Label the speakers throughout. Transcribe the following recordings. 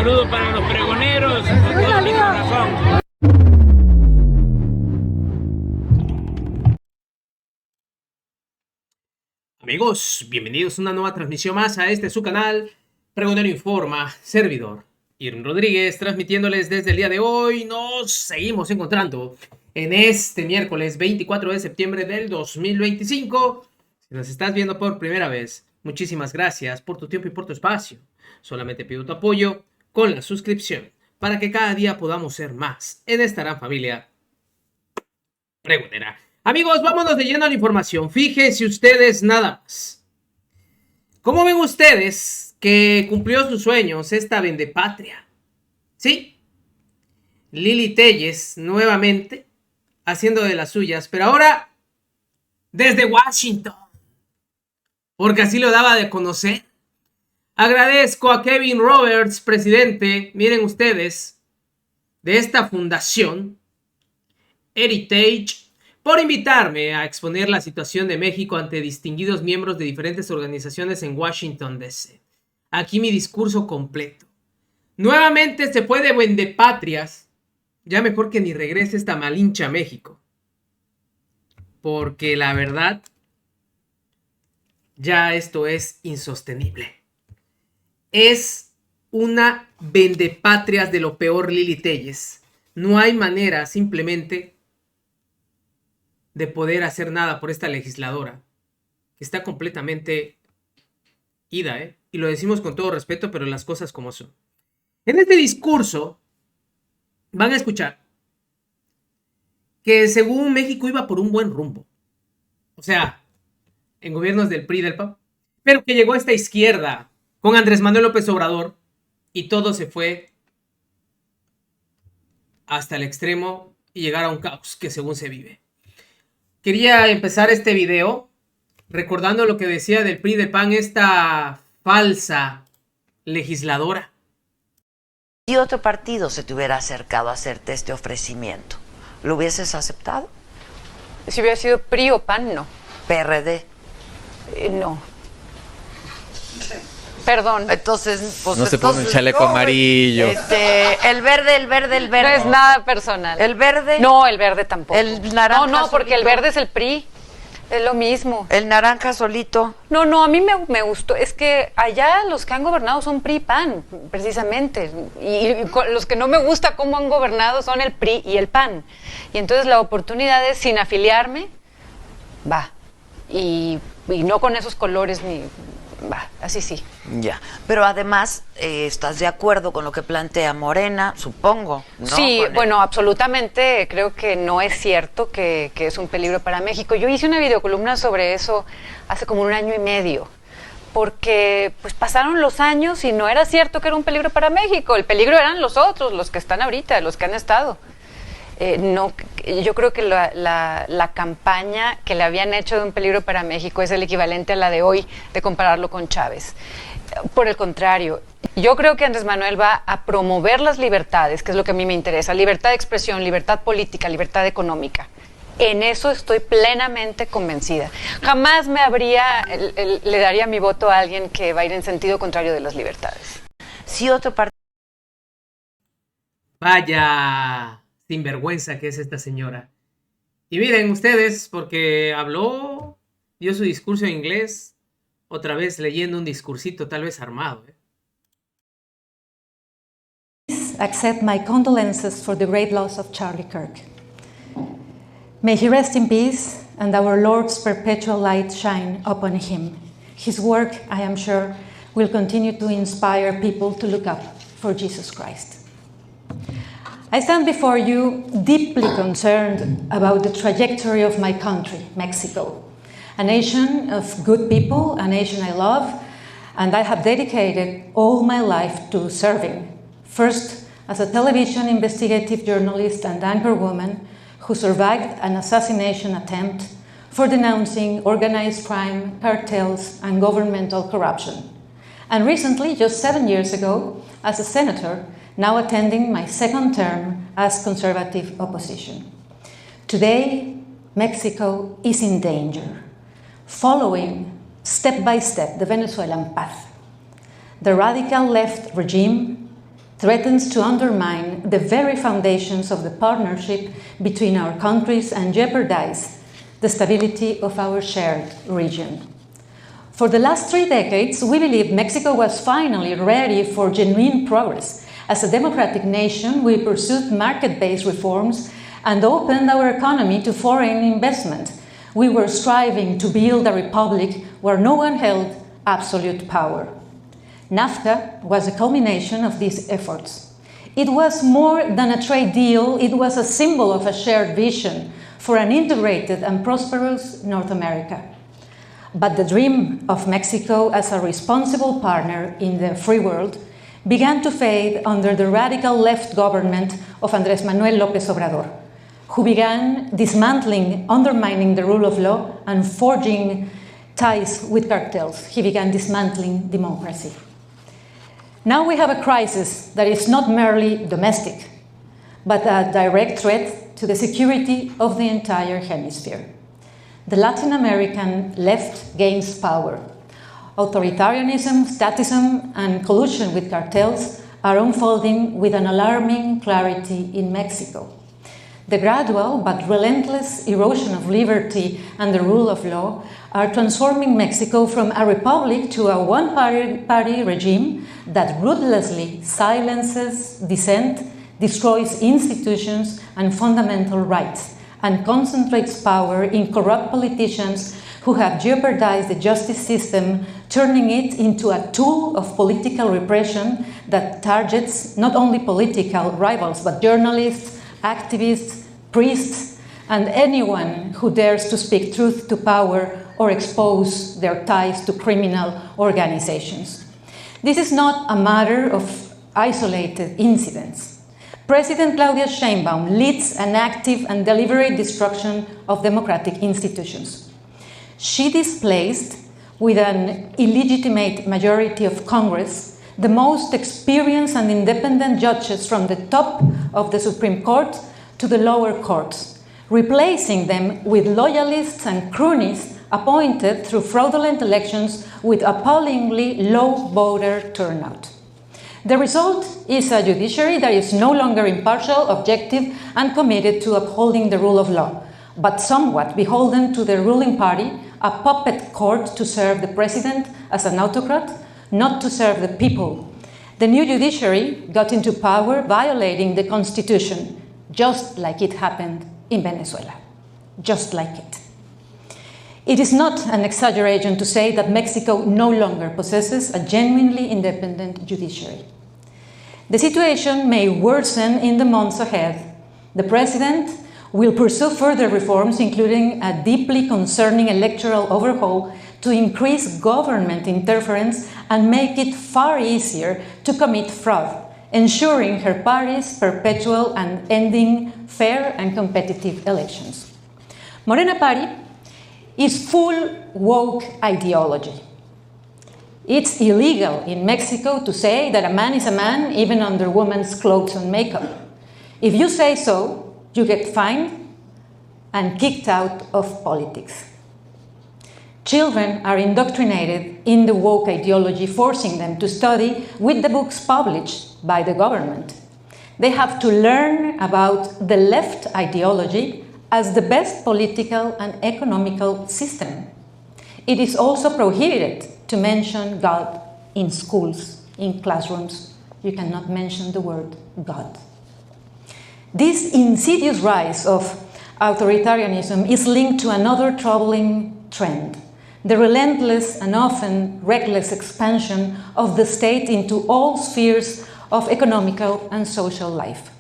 Speaker 1: saludo para los pregoneros con todo mi corazón. Amigos, bienvenidos a una nueva transmisión más a este su canal, Pregonero Informa, servidor Irving Rodríguez, transmitiéndoles desde el día de hoy. Nos seguimos encontrando en este miércoles 24 de septiembre del 2025. Si nos estás viendo por primera vez, muchísimas gracias por tu tiempo y por tu espacio. Solamente pido tu apoyo con la suscripción para que cada día podamos ser más en esta gran familia pregonera. Amigos, vámonos de lleno a la información. Fíjense ustedes nada más. ¿Cómo ven ustedes que cumplió sus sueños esta vendepatria? Sí, Lilly Telles nuevamente haciendo de las suyas, pero ahora desde Washington, porque así lo daba de conocer. Agradezco a Kevin Roberts, presidente, miren ustedes, de esta fundación Heritage, por invitarme a exponer la situación de México ante distinguidos miembros de diferentes organizaciones en Washington, D.C. Aquí mi discurso completo. Nuevamente se fue de vendepatrias. Ya mejor que ni regrese esta malincha a México. Porque la verdad, ya esto es insostenible. Es una vendepatrias de lo peor, Lilly Telles. No hay manera simplemente de poder hacer nada por esta legisladora, que está completamente ida, y lo decimos con todo respeto, pero las cosas como son. En este discurso van a escuchar que según México iba por un buen rumbo, o sea, en gobiernos del PRI y del PAN, pero que llegó esta izquierda con Andrés Manuel López Obrador y todo se fue hasta el extremo y llegar a un caos que según se vive. Quería empezar este video recordando lo que decía del PRI y del PAN esta falsa legisladora.
Speaker 2: Si otro partido se te hubiera acercado a hacerte este ofrecimiento, ¿lo hubieses aceptado?
Speaker 3: Si hubiera sido PRI o PAN, no.
Speaker 2: PRD.
Speaker 3: No. Perdón.
Speaker 2: Entonces, pues
Speaker 4: no se pone un chaleco amarillo.
Speaker 2: El verde.
Speaker 3: No es nada personal.
Speaker 2: ¿El verde?
Speaker 3: No, el verde tampoco.
Speaker 2: ¿El naranja?
Speaker 3: No, porque
Speaker 2: solito.
Speaker 3: el verde es el PRI. Es lo mismo.
Speaker 2: ¿El naranja solito?
Speaker 3: No, a mí me gustó. Es que allá los que han gobernado son PRI y PAN, precisamente. Y los que no me gusta cómo han gobernado son el PRI y el PAN. Y entonces la oportunidad es, sin afiliarme, va. Y no con esos colores ni... Va, así sí.
Speaker 2: Ya, pero además estás de acuerdo con lo que plantea Morena, supongo, ¿no?
Speaker 3: Sí, bueno, absolutamente. Creo que no es cierto que es un peligro para México. Yo hice una videocolumna sobre eso hace como 1 año y medio, porque pues pasaron los años y no era cierto que era un peligro para México. El peligro eran los otros, los que están ahorita, los que han estado. No, yo creo que la campaña que le habían hecho de un peligro para México es el equivalente a la de hoy, de compararlo con Chávez. Por el contrario, yo creo que Andrés Manuel va a promover las libertades, que es lo que a mí me interesa: libertad de expresión, libertad política, libertad económica. En eso estoy plenamente convencida. Jamás le daría mi voto a alguien que va a ir en sentido contrario de las libertades.
Speaker 2: Si otro partido...
Speaker 1: Vaya sinvergüenza que es esta señora. Y miren ustedes, porque dio su discurso en inglés, otra vez leyendo un discursito tal vez armado.
Speaker 5: Accept my condolences for the great loss of Charlie Kirk. May he rest in peace and our Lord's perpetual light shine upon him. His work, I am sure, will continue to inspire people to look up for Jesus Christ. I stand before you deeply concerned about the trajectory of my country, Mexico, a nation of good people, a nation I love, and I have dedicated all my life to serving. First, as a television investigative journalist and anchorwoman who survived an assassination attempt for denouncing organized crime, cartels, and governmental corruption. And recently, just 7 years ago, as a senator, now attending my 2nd term as conservative opposition. Today, Mexico is in danger, following step by step the Venezuelan path. The radical left regime threatens to undermine the very foundations of the partnership between our countries and jeopardize the stability of our shared region. For the last 3 decades, we believe Mexico was finally ready for genuine progress. As a democratic nation, we pursued market-based reforms and opened our economy to foreign investment. We were striving to build a republic where no one held absolute power. NAFTA was a culmination of these efforts. It was more than a trade deal, it was a symbol of a shared vision for an integrated and prosperous North America. But the dream of Mexico as a responsible partner in the free world began to fade under the radical left government of Andrés Manuel López Obrador, who began dismantling, undermining the rule of law and forging ties with cartels. He began dismantling democracy. Now we have a crisis that is not merely domestic, but a direct threat to the security of the entire hemisphere. The Latin American left gains power. Authoritarianism, statism, and collusion with cartels are unfolding with an alarming clarity in Mexico. The gradual but relentless erosion of liberty and the rule of law are transforming Mexico from a republic to a one-party regime that ruthlessly silences dissent, destroys institutions and fundamental rights, and concentrates power in corrupt politicians who have jeopardized the justice system, turning it into a tool of political repression that targets not only political rivals, but journalists, activists, priests, and anyone who dares to speak truth to power or expose their ties to criminal organizations. This is not a matter of isolated incidents. President Claudia Sheinbaum leads an active and deliberate destruction of democratic institutions. She displaced, with an illegitimate majority of Congress, the most experienced and independent judges from the top of the Supreme Court to the lower courts, replacing them with loyalists and cronies appointed through fraudulent elections with appallingly low voter turnout. The result is a judiciary that is no longer impartial, objective, and committed to upholding the rule of law, but somewhat beholden to the ruling party, a puppet court to serve the president as an autocrat, not to serve the people. The new judiciary got into power violating the Constitution, just like it happened in Venezuela. Just like it. It is not an exaggeration to say that Mexico no longer possesses a genuinely independent judiciary. The situation may worsen in the months ahead. The President will pursue further reforms, including a deeply concerning electoral overhaul to increase government interference and make it far easier to commit fraud, ensuring her party's perpetual and ending fair and competitive elections. Morena Party is full woke ideology. It's illegal in Mexico to say that a man is a man even under women's clothes and makeup. If you say so, you get fined and kicked out of politics. Children are indoctrinated in the woke ideology, forcing them to study with the books published by the government. They have to learn about the left ideology as the best political and economical system. It is also prohibited to mention God in schools, in classrooms. You cannot mention the word God. This insidious rise of authoritarianism is linked to another troubling trend: the relentless and often reckless expansion of the state into all spheres of economical and social life.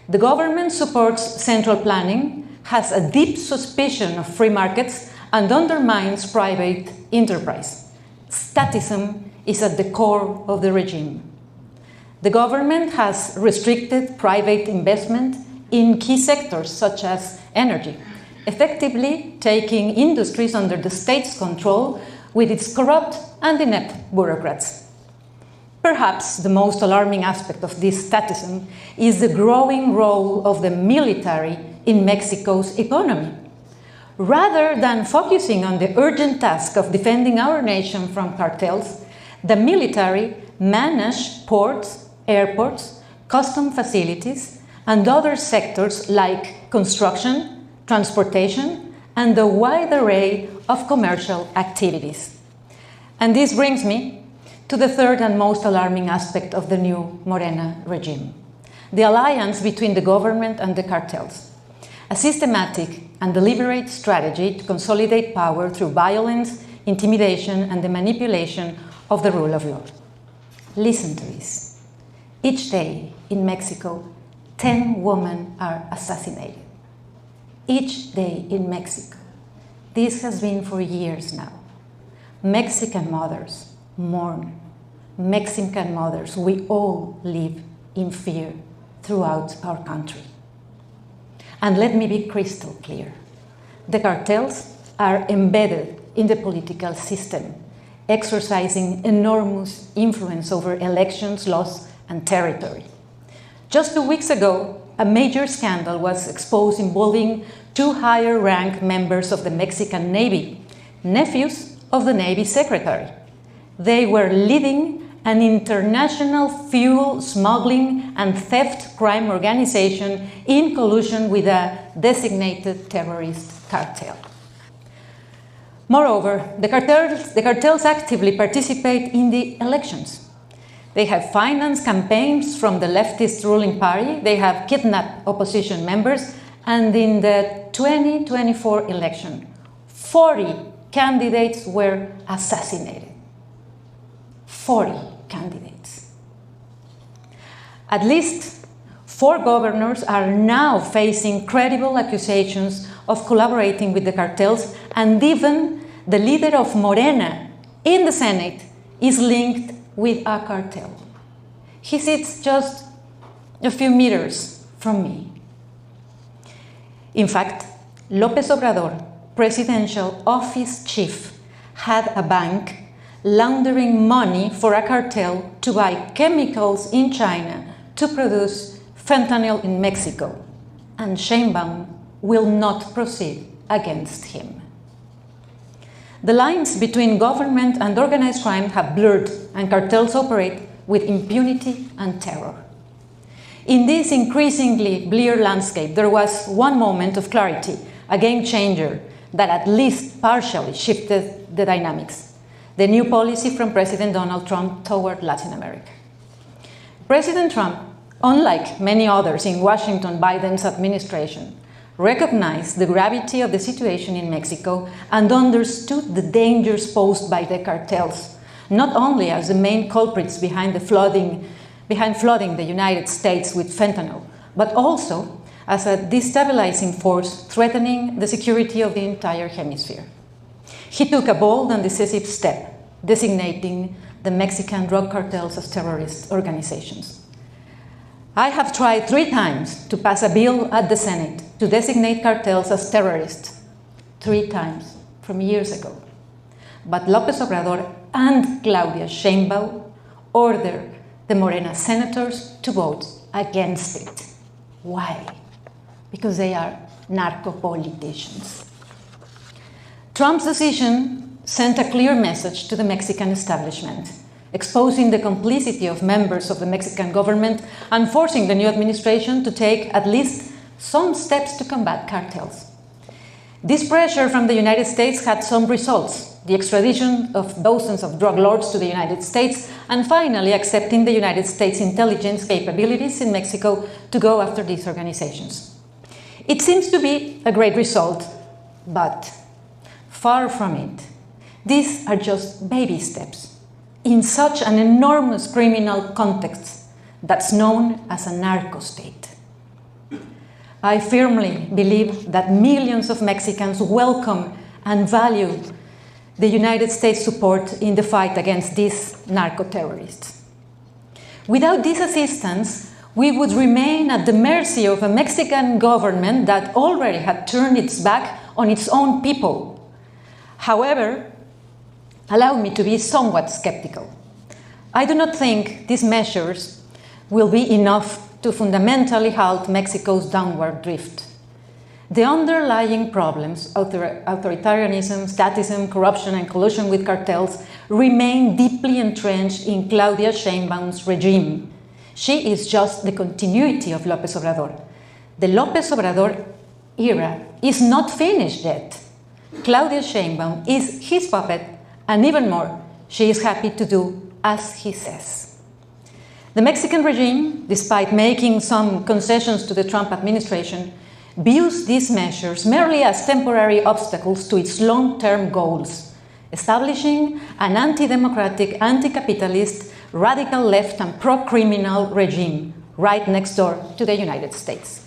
Speaker 5: The government supports central planning, has a deep suspicion of free markets, and undermines private enterprise. Statism is at the core of the regime. The government has restricted private investment in key sectors such as energy, effectively taking industries under the state's control with its corrupt and inept bureaucrats. Perhaps the most alarming aspect of this statism is the growing role of the military in Mexico's economy. Rather than focusing on the urgent task of defending our nation from cartels, the military manage ports, airports, custom facilities, and other sectors like construction, transportation, and a wide array of commercial activities. And this brings me to the third and most alarming aspect of the new Morena regime: the alliance between the government and the cartels, a systematic and deliberate strategy to consolidate power through violence, intimidation, and the manipulation of the rule of law. Listen to this. Each day in Mexico, 10 women are assassinated. Each day in Mexico. This has been for years now. Mexican mothers mourn. Mexican mothers, we all live in fear throughout our country. And let me be crystal clear. The cartels are embedded in the political system, exercising enormous influence over elections, laws, and territory. Just 2 weeks ago, a major scandal was exposed involving 2 higher-ranked members of the Mexican Navy, nephews of the Navy Secretary. They were leading an international fuel smuggling and theft crime organization in collusion with a designated terrorist cartel. Moreover, the cartels actively participate in the elections. They have financed campaigns from the leftist ruling party, they have kidnapped opposition members, and in the 2024 election, 40 candidates were assassinated. 40 candidates. At least 4 governors are now facing credible accusations of collaborating with the cartels, and even the leader of Morena in the Senate is linked with a cartel. He sits just a few meters from me. In fact, López Obrador, presidential office chief, had a bank laundering money for a cartel to buy chemicals in China to produce fentanyl in Mexico, and Sheinbaum will not proceed against him. The lines between government and organized crime have blurred, and cartels operate with impunity and terror. In this increasingly blear landscape, there was one moment of clarity, a game changer that at least partially shifted the dynamics: the new policy from President Donald Trump toward Latin America. President Trump, unlike many others in Washington Biden's administration, recognized the gravity of the situation in Mexico and understood the dangers posed by the cartels, not only as the main culprits behind flooding the United States with fentanyl, but also as a destabilizing force threatening the security of the entire hemisphere. He took a bold and decisive step, designating the Mexican drug cartels as terrorist organizations. I have tried 3 times to pass a bill at the Senate to designate cartels as terrorists, 3 times from years ago. But López Obrador and Claudia Sheinbaum ordered the Morena senators to vote against it. Why? Because they are narco-politicians. Trump's decision sent a clear message to the Mexican establishment, exposing the complicity of members of the Mexican government and forcing the new administration to take at least some steps to combat cartels. This pressure from the United States had some results: the extradition of dozens of drug lords to the United States, and finally accepting the United States intelligence capabilities in Mexico to go after these organizations. It seems to be a great result, but far from it. These are just baby steps in such an enormous criminal context that's known as a narco state. I firmly believe that millions of Mexicans welcome and value the United States support in the fight against these narco-terrorists. Without this assistance, we would remain at the mercy of a Mexican government that already had turned its back on its own people. However, allow me to be somewhat skeptical. I do not think these measures will be enough to fundamentally halt Mexico's downward drift. The underlying problems, authoritarianism, statism, corruption, and collusion with cartels, remain deeply entrenched in Claudia Sheinbaum's regime. She is just the continuity of López Obrador. The López Obrador era is not finished yet. Claudia Sheinbaum is his puppet, and even more, she is happy to do as he says. The Mexican regime, despite making some concessions to the Trump administration, views these measures merely as temporary obstacles to its long-term goals, establishing an anti-democratic, anti-capitalist, radical left and pro-criminal regime right next door to the United States.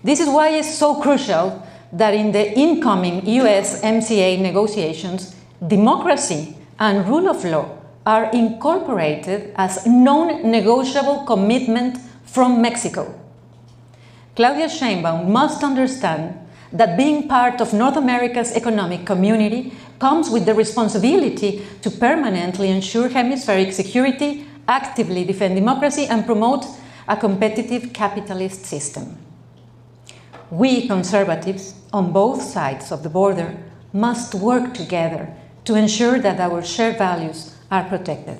Speaker 5: This is why it's so crucial that in the incoming US-MCA negotiations, democracy and rule of law are incorporated as non-negotiable commitment from Mexico. Claudia Sheinbaum must understand that being part of North America's economic community comes with the responsibility to permanently ensure hemispheric security, actively defend democracy, and promote a competitive capitalist system. We conservatives on both sides of the border must work together to ensure that our shared values are protected.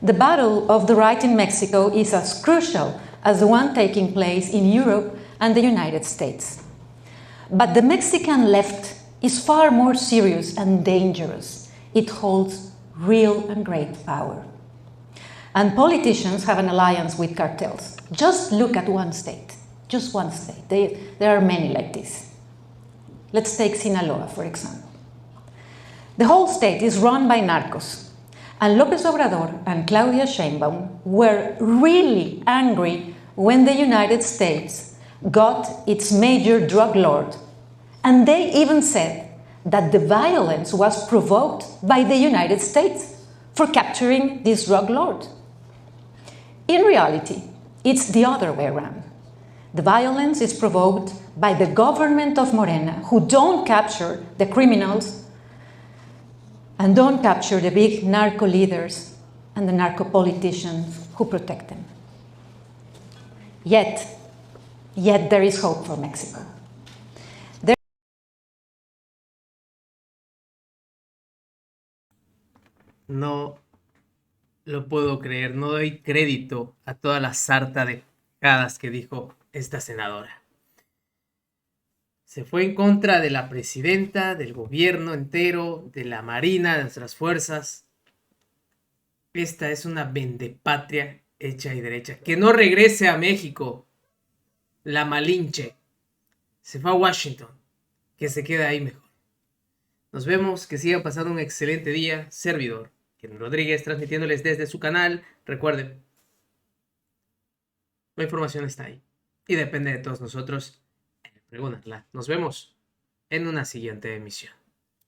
Speaker 5: The battle of the right in Mexico is as crucial as the one taking place in Europe and the United States. But the Mexican left is far more serious and dangerous. It holds real and great power. And politicians have an alliance with cartels. Just look at one state, just one state. There are many like this. Let's take Sinaloa, for example. The whole state is run by narcos. And López Obrador and Claudia Sheinbaum were really angry when the United States got its major drug lord. And they even said that the violence was provoked by the United States for capturing this drug lord. In reality, it's the other way around. The violence is provoked by the government of Morena, who don't capture the criminals and don't capture the big narco leaders and the narco politicians who protect them. Yet there is hope for Mexico.
Speaker 1: No lo puedo creer, no doy crédito a toda la sarta de cagas que dijo esta senadora. Se fue en contra de la presidenta, del gobierno entero, de la marina, de nuestras fuerzas. Esta es una vendepatria hecha y derecha. Que no regrese a México. La Malinche. Se fue a Washington. Que se quede ahí mejor. Nos vemos, que sigan pasando un excelente día. Servidor Ken Rodríguez, transmitiéndoles desde su canal. Recuerden, la información está ahí. Y depende de todos nosotros. Pregonarla. Nos vemos en una siguiente emisión.